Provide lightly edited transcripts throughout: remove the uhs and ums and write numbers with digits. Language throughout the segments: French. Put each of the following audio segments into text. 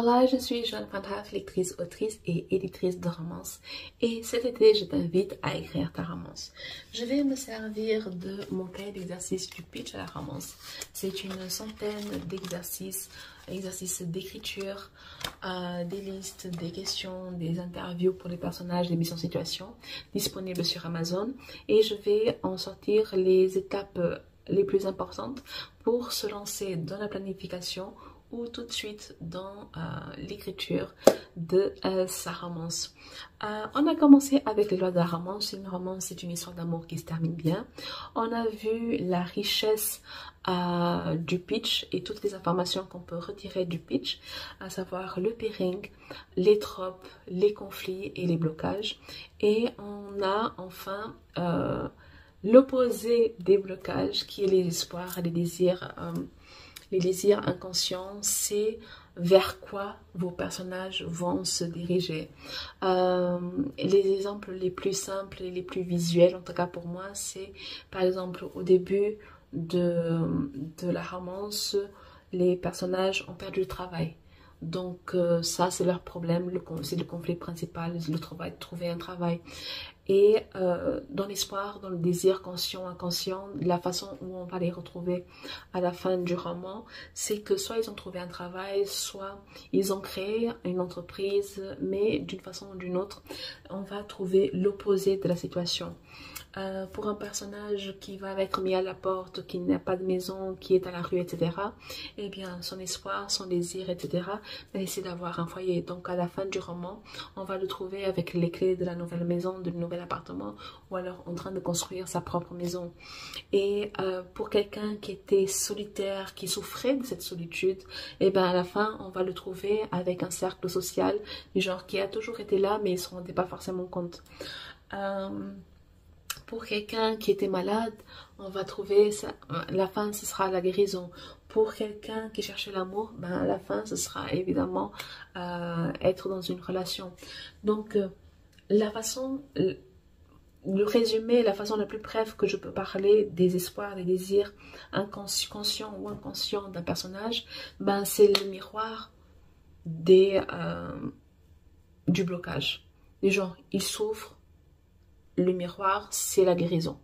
Hola, je suis Joanne Vandaaf, lectrice, autrice et éditrice de romances. Et cet été, je t'invite à écrire ta romance. Je vais me servir de mon cahier d'exercice du pitch à la romance. C'est une centaine d'exercices, exercices d'écriture, des listes, des questions, des interviews pour les personnages, des mises en situation, disponibles sur Amazon. Et je vais en sortir les étapes les plus importantes pour se lancer dans la planification ou tout de suite dans l'écriture de sa romance. On a commencé avec les lois de la romance. Une romance, c'est une histoire d'amour qui se termine bien. On a vu la richesse du pitch et toutes les informations qu'on peut retirer du pitch, à savoir le pairing, les tropes, les conflits et les blocages. Et on a enfin l'opposé des blocages, qui est les espoirs, les désirs inconscients. C'est vers quoi vos personnages vont se diriger. Les exemples les plus simples et les plus visuels, en tout cas pour moi, c'est par exemple au début de la romance, les personnages ont perdu le travail. Donc ça, c'est leur problème, c'est le conflit principal, le travail, trouver un travail. Et dans l'espoir, dans le désir conscient, inconscient, la façon où on va les retrouver à la fin du roman, c'est que soit ils ont trouvé un travail, soit ils ont créé une entreprise, mais d'une façon ou d'une autre, on va trouver l'opposé de la situation. Pour un personnage qui va être mis à la porte, qui n'a pas de maison, qui est à la rue, etc., eh bien, son espoir, son désir, etc., c'est d'avoir un foyer. Donc, à la fin du roman, on va le trouver avec les clés de la nouvelle maison, du nouvel appartement, ou alors en train de construire sa propre maison. Et pour quelqu'un qui était solitaire, qui souffrait de cette solitude, eh bien, à la fin, on va le trouver avec un cercle social, du genre qui a toujours été là, mais il ne se rendait pas forcément compte. Pour quelqu'un qui était malade, on va trouver ça, la fin, ce sera la guérison. Pour quelqu'un qui cherchait l'amour, à la fin, ce sera évidemment être dans une relation. Donc, la façon, le résumé, la façon la plus brève que je peux parler des espoirs, des désirs conscients ou inconscients d'un personnage, c'est le miroir du blocage. Les gens, ils souffrent. Le miroir, c'est la guérison.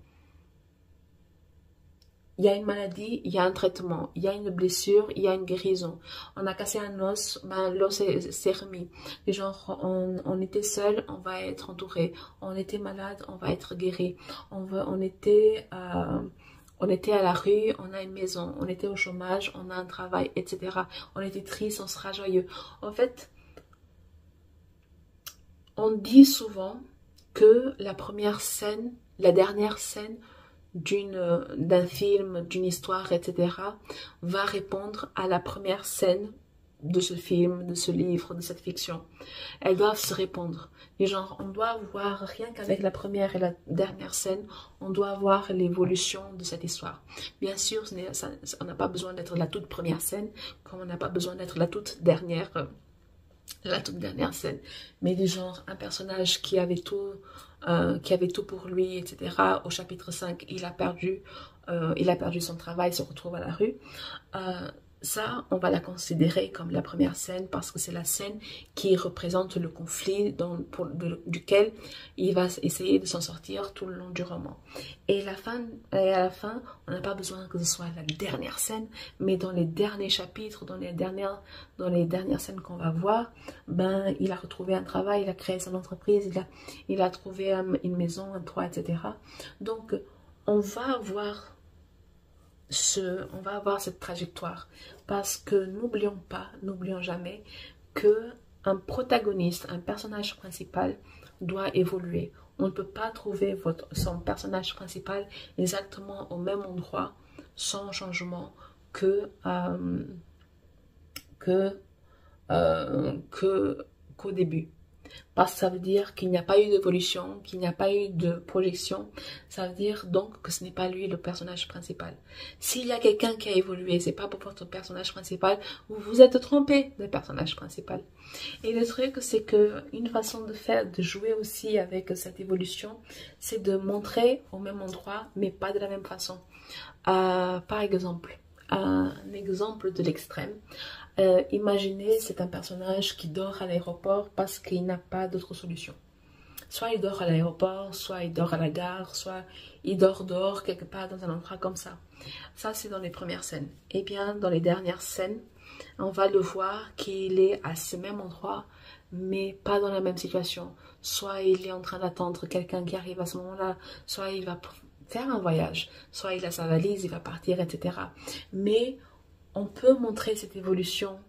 Il y a une maladie, il y a un traitement. Il y a une blessure, il y a une guérison. On a cassé un os, l'os s'est remis. Les gens, on était seul, on va être entouré. On était malade, on va être guéri. On était à la rue, on a une maison. On était au chômage, on a un travail, etc. On était triste, on sera joyeux. En fait, on dit souvent que la première scène, la dernière scène d'un film, d'une histoire, etc., va répondre à la première scène de ce film, de ce livre, de cette fiction. Elles doivent se répondre. Les gens, on doit voir, rien qu'avec la première et la dernière scène, on doit voir l'évolution de cette histoire. Bien sûr, on n'a pas besoin d'être la toute première scène, comme on n'a pas besoin d'être la toute dernière scène, mais du genre un personnage qui avait tout pour lui, etc. Au chapitre 5, il a perdu son travail, se retrouve à la rue. Ça, on va la considérer comme la première scène parce que c'est la scène qui représente le conflit duquel il va essayer de s'en sortir tout le long du roman. Et à la fin, on n'a pas besoin que ce soit la dernière scène, mais dans les derniers chapitres, dans les dernières scènes qu'on va voir, il a retrouvé un travail, il a créé son entreprise, il a trouvé une maison, un toit, etc. Donc, on va avoir cette trajectoire, parce que n'oublions jamais que un protagoniste, un personnage principal doit évoluer. On ne peut pas trouver son personnage principal exactement au même endroit sans changement qu'au début. Parce que ça veut dire qu'il n'y a pas eu d'évolution, qu'il n'y a pas eu de projection. Ça veut dire donc que ce n'est pas lui le personnage principal. S'il y a quelqu'un qui a évolué, c'est pas pour votre personnage principal, vous vous êtes trompé de personnage principal. Et le truc, c'est que une façon de jouer aussi avec cette évolution, c'est de montrer au même endroit, mais pas de la même façon. Par exemple, un exemple de l'extrême. Imaginez, c'est un personnage qui dort à l'aéroport parce qu'il n'a pas d'autre solution. Soit il dort à l'aéroport, soit il dort à la gare, soit il dort dehors quelque part dans un endroit comme ça. Ça, c'est dans les premières scènes. Et bien, dans les dernières scènes, on va le voir qu'il est à ce même endroit, mais pas dans la même situation. Soit il est en train d'attendre quelqu'un qui arrive à ce moment-là, soit il va faire un voyage, soit il a sa valise, il va partir, etc. Mais on peut montrer cette évolution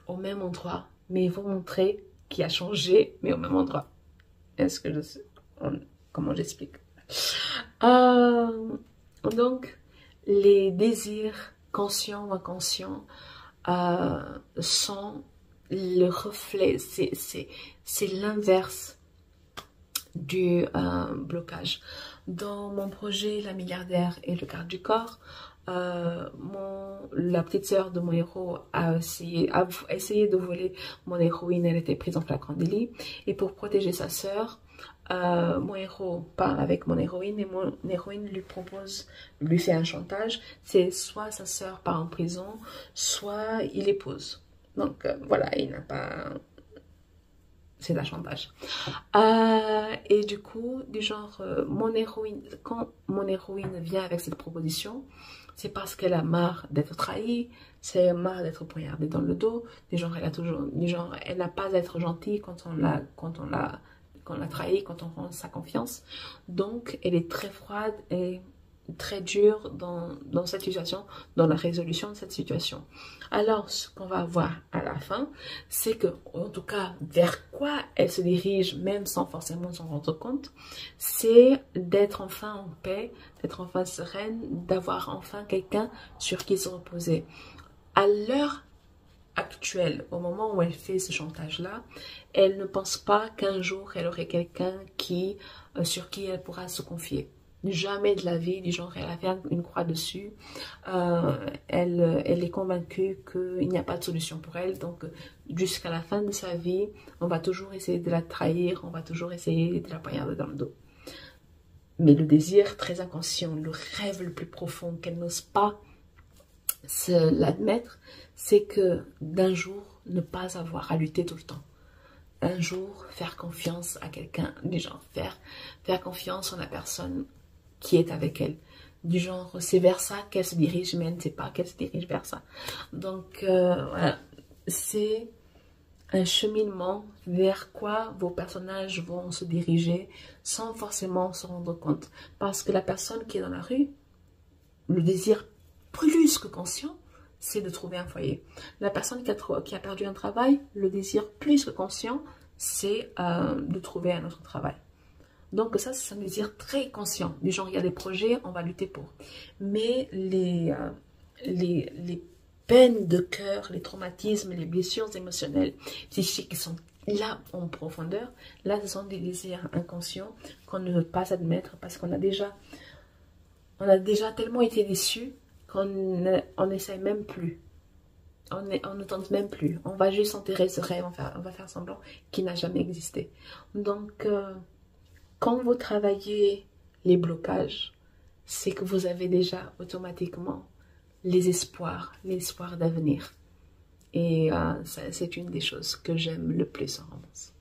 au même endroit, mais ils vont montrer qu'il a changé, mais au même endroit. Est-ce que je sais comment j'explique? Donc, les désirs conscients ou inconscients sont le reflet, c'est l'inverse du blocage. Dans mon projet La milliardaire et le garde du corps, la petite sœur de mon héros a essayé de voler mon héroïne. Elle était prise en flagrant délit, et pour protéger sa sœur, mon héros parle avec mon héroïne, et mon héroïne lui fait un chantage. C'est soit sa sœur part en prison, soit il épouse. Donc voilà, il n'a pas... C'est un chantage. Et du coup, du genre, quand mon héroïne vient avec cette proposition, c'est parce qu'elle a marre d'être trahie, c'est marre d'être poignardée dans le dos. Du genre, elle n'a pas à être gentille quand on l'a trahie, quand on rend sa confiance. Donc, elle est très froide et très dure dans cette situation, dans la résolution de cette situation. Alors, ce qu'on va voir à la fin, c'est que, en tout cas, vers quoi elle se dirige, même sans forcément s'en rendre compte, c'est d'être enfin en paix, d'être enfin sereine, d'avoir enfin quelqu'un sur qui se reposer. À l'heure actuelle, au moment où elle fait ce chantage-là, elle ne pense pas qu'un jour elle aurait quelqu'un sur qui elle pourra se confier. Jamais de la vie, du genre elle a fait une croix dessus. Elle est convaincue qu'il n'y a pas de solution pour elle. Donc jusqu'à la fin de sa vie, on va toujours essayer de la trahir, on va toujours essayer de la poignarder dans le dos. Mais le désir très inconscient, le rêve le plus profond qu'elle n'ose pas l'admettre, c'est que d'un jour, ne pas avoir à lutter tout le temps. Un jour, faire confiance à quelqu'un, du genre faire confiance en la personne qui est avec elle. Du genre, c'est vers ça qu'elle se dirige, mais elle ne sait pas qu'elle se dirige vers ça. Donc, voilà, c'est un cheminement vers quoi vos personnages vont se diriger sans forcément se rendre compte. Parce que la personne qui est dans la rue, le désir plus que conscient, c'est de trouver un foyer. La personne qui a perdu un travail, le désir plus que conscient, c'est de trouver un autre travail. Donc ça, c'est un désir très conscient. Du genre, il y a des projets, on va lutter pour. Mais les peines de cœur, les traumatismes, les blessures émotionnelles, psychiques qui sont là en profondeur, là, ce sont des désirs inconscients qu'on ne veut pas admettre parce qu'on a déjà tellement été déçus qu'on n'essaye même plus. On ne tente même plus. On va juste enterrer ce rêve, on va faire semblant qu'il n'a jamais existé. Donc, quand vous travaillez les blocages, c'est que vous avez déjà automatiquement l'espoir d'avenir. Et c'est une des choses que j'aime le plus en romance.